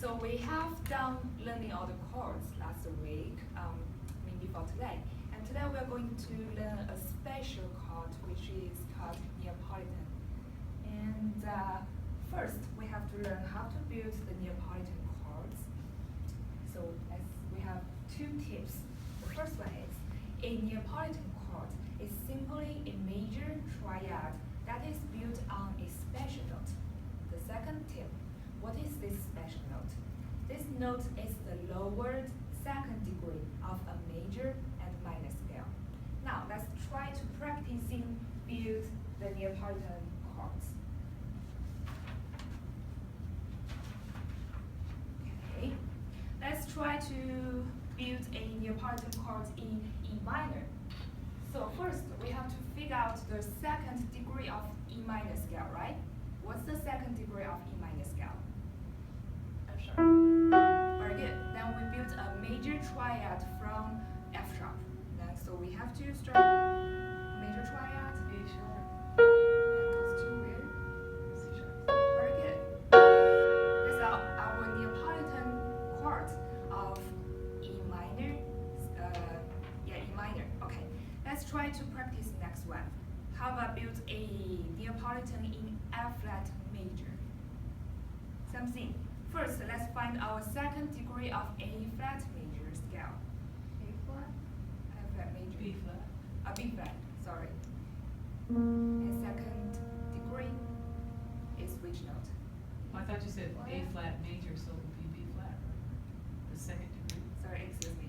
So we have done learning all the chords last week, before today. And today we are going to learn a special chord which is called Neapolitan. And first we have to learn how to build the Neapolitan chords. So we have two tips. The first one is a Neapolitan chord is simply a major triad that is built on a special note. The second tip, what is this special note? This note is the lowered second degree of a major and minor scale. Now let's try to practicing build the Neapolitan chords. Okay, let's try to build a Neapolitan chord in E minor. So first we have to figure out the second degree of E minor scale, right? What's the second degree of E minor scale? F sharp. Very good. Then we build a major triad from F sharp. Then so we have to start major triad, A sharp, and goes to where? C sharp. Very good. That's our Neapolitan chord of E minor. E minor. Okay. Let's try to practice next one. How about build a Neapolitan in F flat major? Same thing. First, let's find our second degree of A flat major scale. A flat? F flat major. B flat. B flat, sorry. And second degree is which note? I thought you said A flat major, so it would be B flat, right? The second degree. Sorry, excuse me.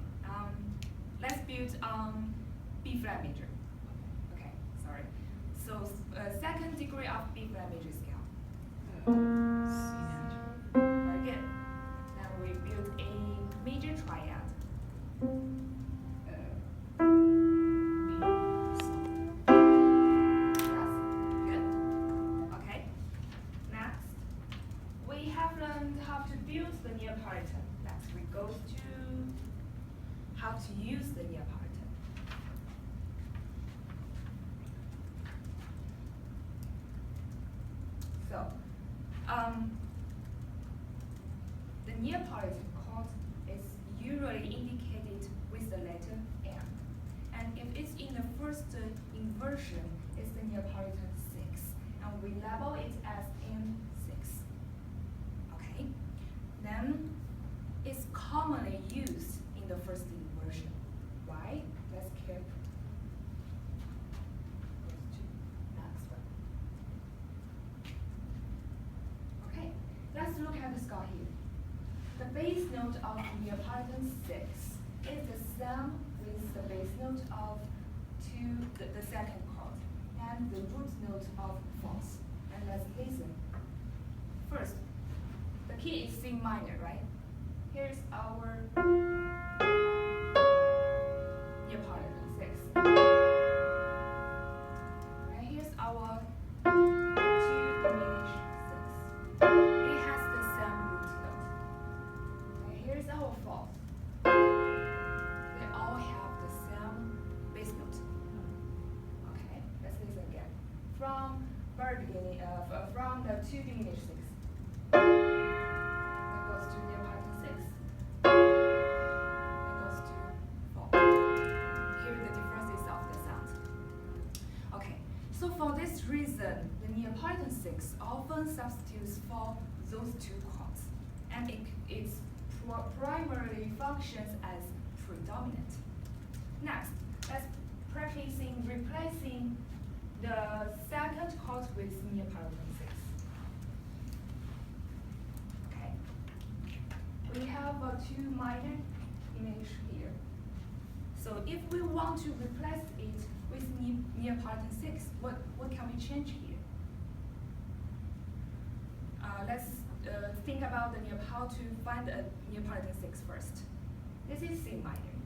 Let's build B flat major. Okay, sorry. So second degree of B flat major scale. C major. Very good. Now we build a major triad. B. Yes, good. Okay. Next, we have learned how to build the Neapolitan. Next, we go to how to use the Neapolitan. So, the Neapolitan chord is usually indicated with the letter M. And if it's in the first inversion, it's the Neapolitan 6. And we label it as M6. Okay? Then it's commonly used in the first inversion. Why? Let's keep next one. Okay, let's look at the score here. The base note of Neapolitan 6 is the same with the base note of the second chord and the root note of fourth. And let's listen. First, the key is C minor, right? Here's our Neapolitan 6. Right, here's our 2 diminished 6. It has the same root note. And here's our fourth. They all have the same bass note. Okay, let's listen again. From very beginning, from the 2 diminished 6. Then goes to Neapolitan 6. Then goes to 4. Hear the differences of the sound. Okay, so for this reason, the Neapolitan 6 often substitutes for those two chords, and it primarily functions as predominant. Next, let's practicing replacing the second chord with Neapolitan 6. Okay, we have a 2 minor image here. So if we want to replace it with Neapolitan 6, what can we change here? Let's think about how to find a Neapolitan 6 first. This is C minor,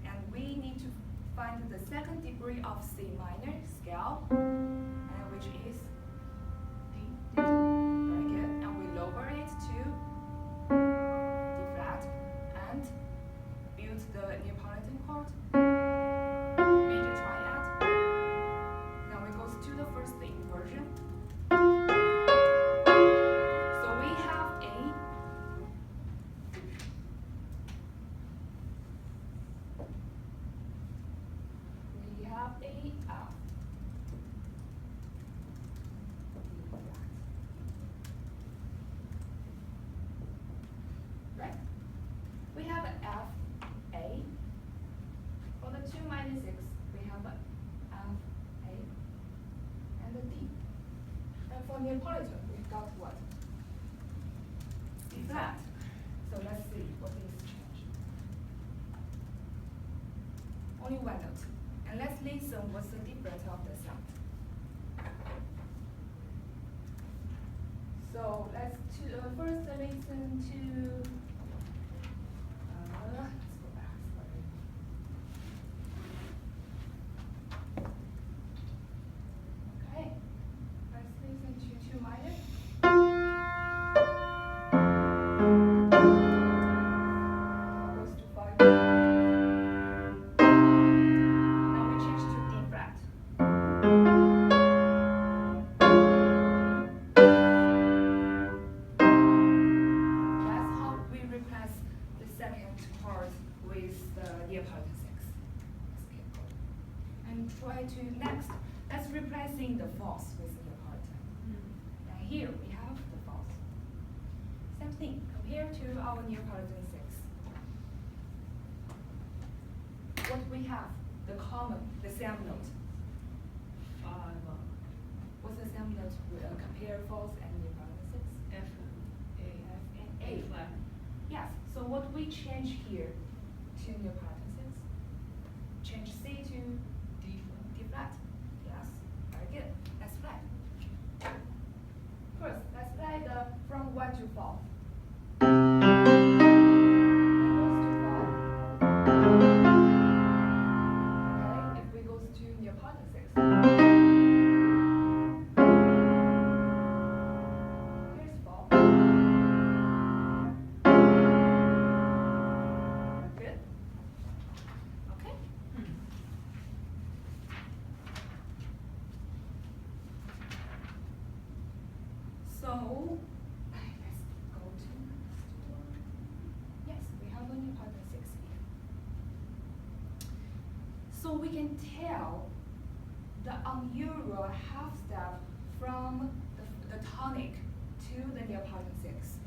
and we need to find the second degree of C minor scale, and which is D. Very good, and we lower it to D flat and build the Neapolitan chord. Major triad. Now we go to the first inversion. So we have a our Neapolitan, we've got what? B flat. So let's see what is changed. Only one note. And let's listen what's the difference of the sound. So let's first listen to. Let's go back. Sorry. Okay. Let's listen to 2 minor. Goes to 5. Now we change to D flat. That's how we replace the second chord with the Neapolitan 6. Let's keep going. And try to next. Let's replacing the false with Neapolitan. And here we have the false. Same thing, compared to our Neapolitan 6. What we have, the common, the same note. 5, What's the same note compare false and Neapolitan 6? F, A, F and A A. flat. Yes, so what we change here to Neapolitan 6? Change C to D flat. D flat. Yes, very good. Let's play. First, let's play the from 1 to 4. Okay, if we go to Neapolitan 6. Here's 4. Good. Okay. So, let's go to next one. Yes, we have a Neapolitan 6 here. So we can tell the unusual half step from the tonic to the Neapolitan 6.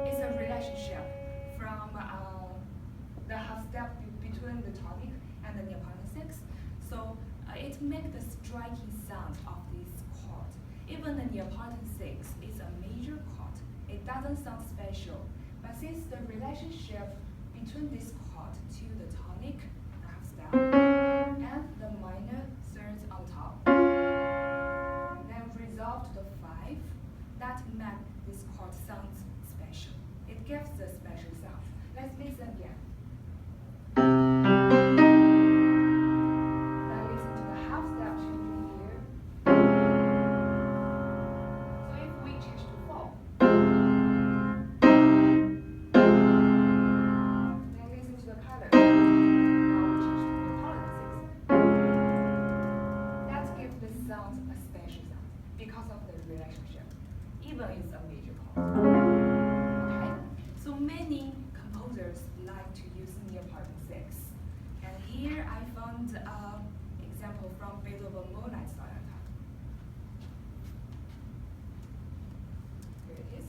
It's a relationship from the half step between the tonic and the Neapolitan 6. So it makes the striking sound of this chord. Even the Neapolitan 6 is a major chord. It doesn't sound special. But since the relationship between this chord to the tonic, the half step, and the minor thirds on top, then resolve to the 5, that makes this chord sound special. It gives a special sound. Let's listen again. Now listen to the half step changing here. So if we change to 4, then listen to the pattern. Now we change to Neapolitan 6. That gives the sound a special sound because of the relationship, even it's a major chord. Okay, so many composers like to use Neapolitan 6. And here I found an example from Beethoven Moonlight Sonata. Here it is.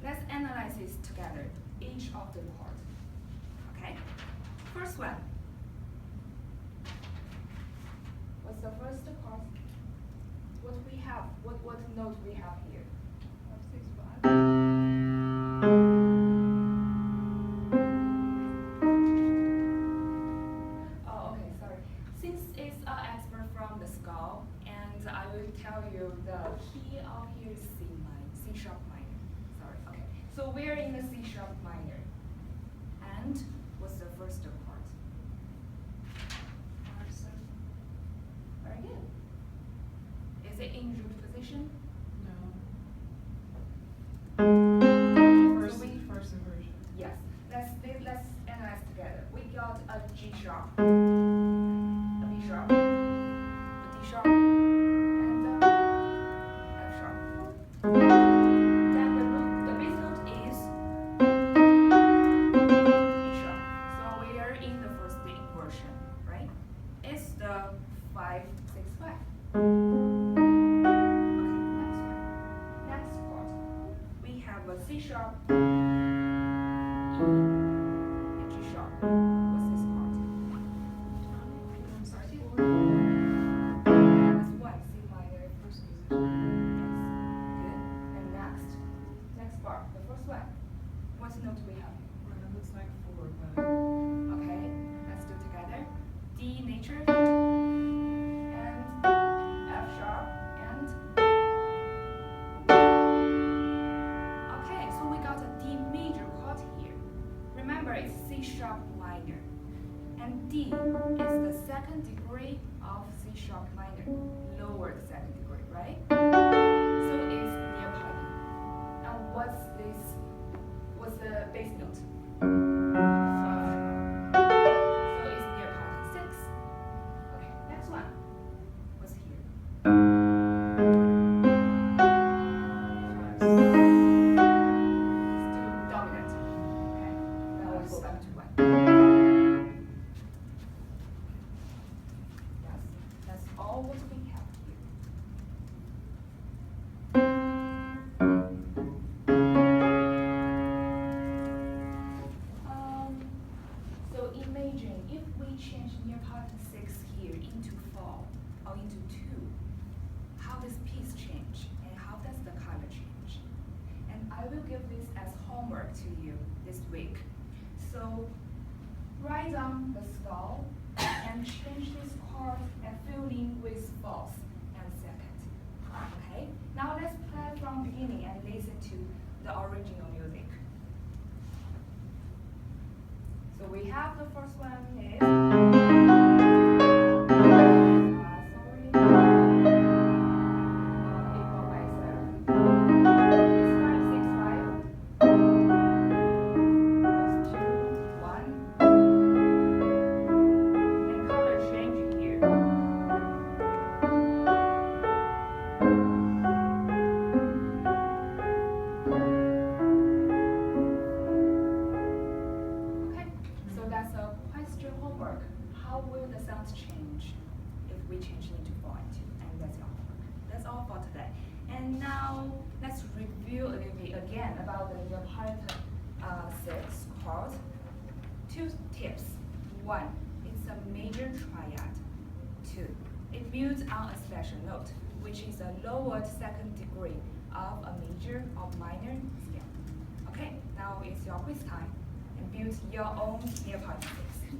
Let's analyze this together, each of the chords. Okay? First one. What's the first chord? What we have, what note we have here? 6, 5. Oh, okay, sorry. Since it's an expert from the score, and I will tell you the key of here is C minor, C sharp minor. Sorry, okay. So we're in the C sharp minor. And what's the first chord? Very good. Is it in root position? No. First, So we- first inversion. Yes. Let's analyze together. We got a G sharp, a B sharp, a D sharp, and a F sharp. Then the bass note is E sharp. So we are in the first inversion, right? It's the 5, 6, 5. Okay, next one. Next chord. We have a C sharp, E, and G sharp. What's this chord? I'm sorry. sharp minor, lower the second degree, right? So it's neoparting. Now what's the bass note? So it's neoparting 6. Okay, next one. What's here? Still dominant. Okay, now let's go back to 1. Yes, that's all what we have here. So imagine if we change neoparting 6 here into 4 or into 2, how does pitch change and how does the color change? And I will give this as homework to you this week. So write down the scale and change this chord and fill in with first and second. Okay? Now let's play from beginning and listen to the original music. So we have the first one is equalizer. It's 5, 6, 5. That's 2, 1. And color change here. Okay, so that's a question homework. How will the sounds change if we change it into 4 and 2? And that's your homework. That's all for today. And now let's review a little bit again about the neoparting 6 chord. 2 tips. 1, it's a major triad. 2, it builds on a special note, which is a lowered second degree of a major or minor scale. Okay, now it's your quiz time and build your own neoparting 6.